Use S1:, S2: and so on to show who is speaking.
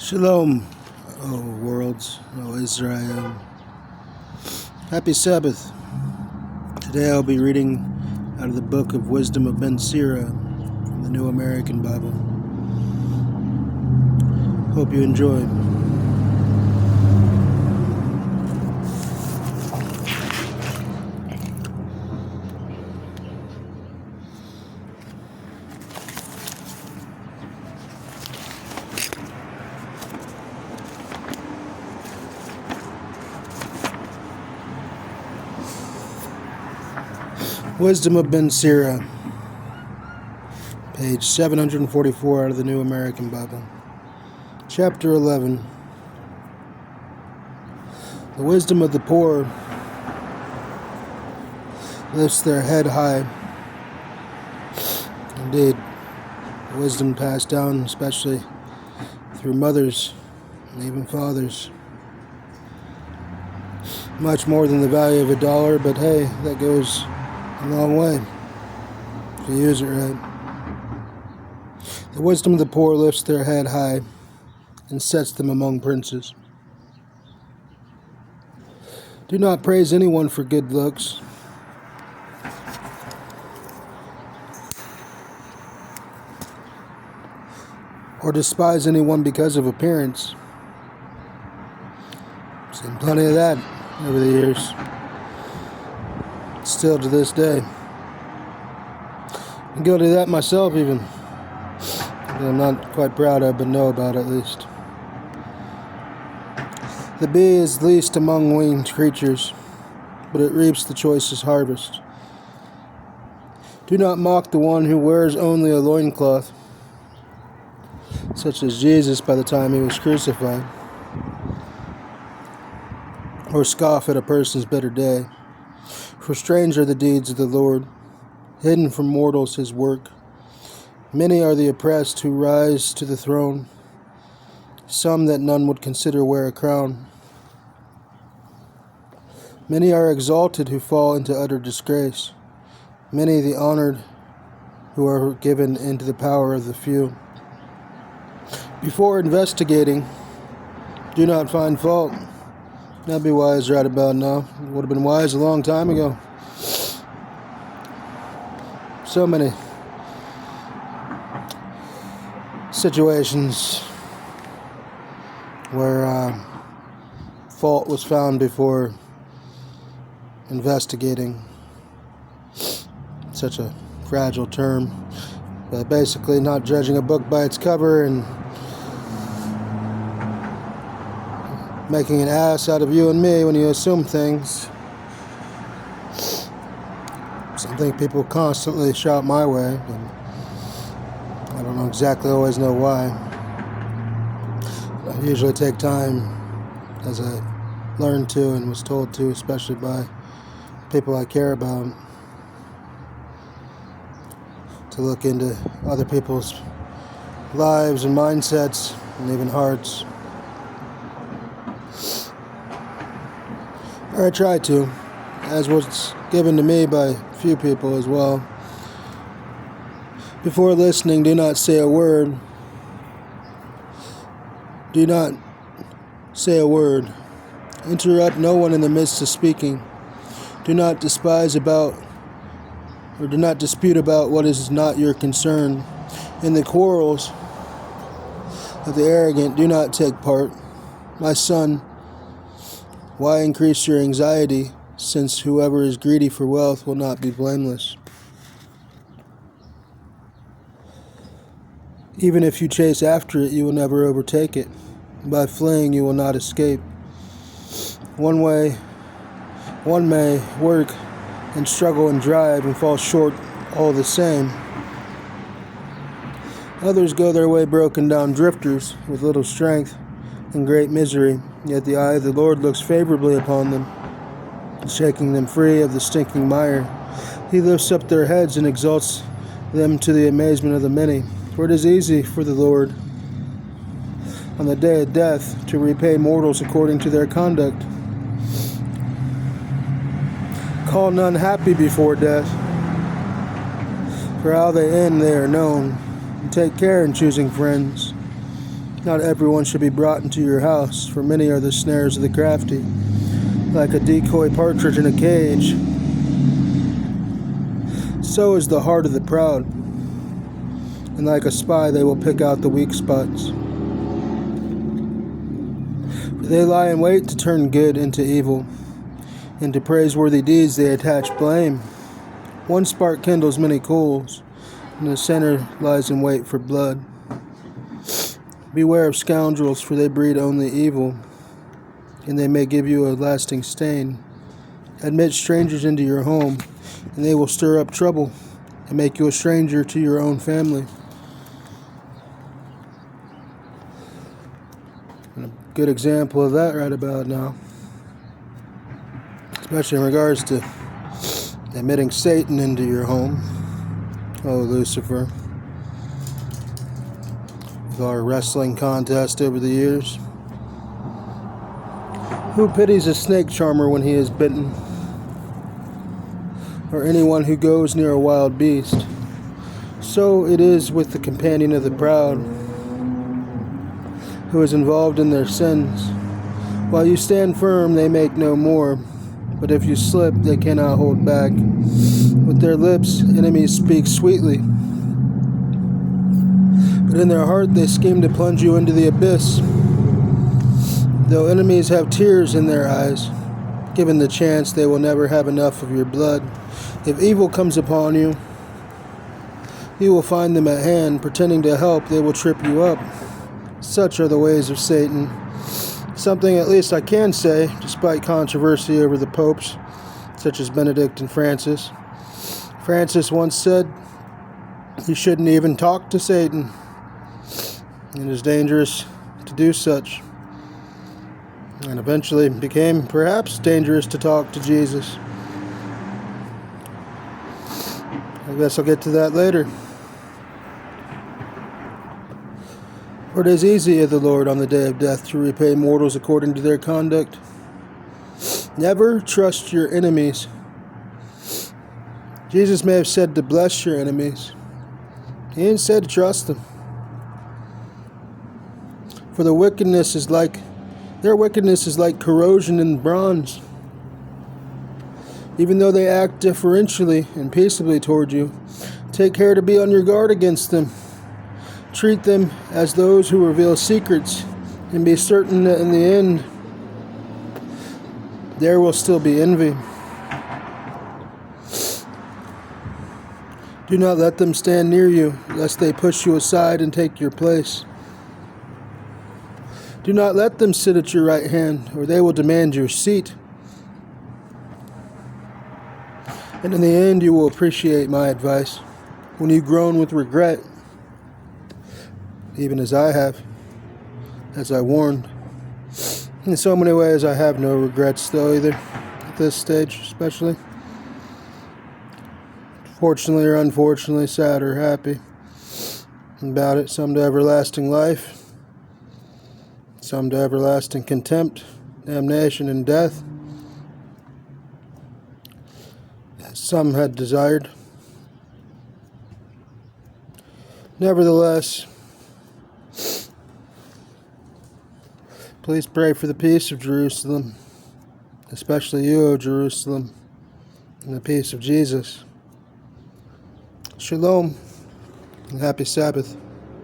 S1: Shalom, O worlds, O Israel. Happy Sabbath. Today I'll be reading out of the Book of Wisdom of Ben Sira from the New American Bible. Hope you enjoy. Wisdom of Ben Sira, page 744 out of the New American Bible. Chapter 11. The wisdom of the poor lifts their head high. Indeed, the wisdom passed down especially through mothers and even fathers. Much more than the value of $1, but hey, that goes a long way if you use it right. The wisdom of the poor lifts their head high and sets them among princes. Do not praise anyone for good looks, or despise anyone because of appearance. Seen plenty of that over the years. Still to this day. I'm guilty of that myself even. That I'm not quite proud of, but know about at least. The bee is least among winged creatures, but it reaps the choicest harvest. Do not mock the one who wears only a loincloth, such as Jesus by the time he was crucified, or scoff at a person's bitter day. For strange are the deeds of the Lord, hidden from mortals his work. Many are the oppressed who rise to the throne, some that none would consider wear a crown. Many are exalted who fall into utter disgrace, many the honored who are given into the power of the few. Before investigating, do not find fault. That'd be wise right about now. It would have been wise a long time ago. So many situations where fault was found before investigating. Such a fragile term. But basically not judging a book by its cover and making an ass out of you and me when you assume things. Something people constantly shout my way, but I don't exactly always know why. I usually take time, as I learned to and was told to, especially by people I care about, to look into other people's lives and mindsets and even hearts. Or I try to, as was given to me by a few people as well. Before listening, do not say a word. Do not say a word. Interrupt no one in the midst of speaking. Do not despise about, or do not dispute about what is not your concern. In the quarrels of the arrogant, do not take part. My son, why increase your anxiety, since whoever is greedy for wealth will not be blameless? Even if you chase after it, you will never overtake it. By fleeing, you will not escape. One may work and struggle and drive and fall short all the same. Others go their way broken down drifters with little strength and great misery, yet the eye of the Lord looks favorably upon them, shaking them free of the stinking mire. He lifts up their heads and exalts them to the amazement of the many. For it is easy for the Lord on the day of death to repay mortals according to their conduct. Call none happy before death, for how they end they are known. And take care in choosing friends. Not everyone should be brought into your house, for many are the snares of the crafty. Like a decoy partridge in a cage, so is the heart of the proud, and like a spy they will pick out the weak spots. For they lie in wait to turn good into evil, and to praiseworthy deeds they attach blame. One spark kindles many coals, and the center lies in wait for blood. Beware of scoundrels, for they breed only evil, and they may give you a lasting stain. Admit strangers into your home, and they will stir up trouble, and make you a stranger to your own family. And a good example of that right about now, especially in regards to admitting Satan into your home. Oh, Lucifer. With our wrestling contest over the years. Who pities a snake charmer when he is bitten? Or anyone who goes near a wild beast? So it is with the companion of the proud, who is involved in their sins. While you stand firm, they make no more. But if you slip, they cannot hold back. With their lips, enemies speak sweetly. But in their heart, they scheme to plunge you into the abyss. Though enemies have tears in their eyes, given the chance, they will never have enough of your blood. If evil comes upon you, you will find them at hand. Pretending to help, they will trip you up. Such are the ways of Satan. Something at least I can say, despite controversy over the popes, such as Benedict and Francis. Francis once said, "You shouldn't even talk to Satan. It is dangerous to do such." And eventually became perhaps dangerous to talk to Jesus. I guess I'll get to that later. For it is easy of the Lord on the day of death to repay mortals according to their conduct. Never trust your enemies. Jesus may have said to bless your enemies. He didn't say to trust them. For their wickedness is like corrosion in bronze. Even though they act deferentially and peaceably toward you, take care to be on your guard against them. Treat them as those who reveal secrets, and be certain that in the end there will still be envy. Do not let them stand near you, lest they push you aside and take your place. Do not let them sit at your right hand, or they will demand your seat. And in the end, you will appreciate my advice when you groan with regret, even as I have, as I warned. In so many ways, I have no regrets, though, either, at this stage, especially. Fortunately or unfortunately, sad or happy about it. Some to everlasting life, some to everlasting contempt, damnation, and death, as some had desired. Nevertheless, please pray for the peace of Jerusalem, especially you, O Jerusalem, and the peace of Jesus. Shalom, and happy Sabbath.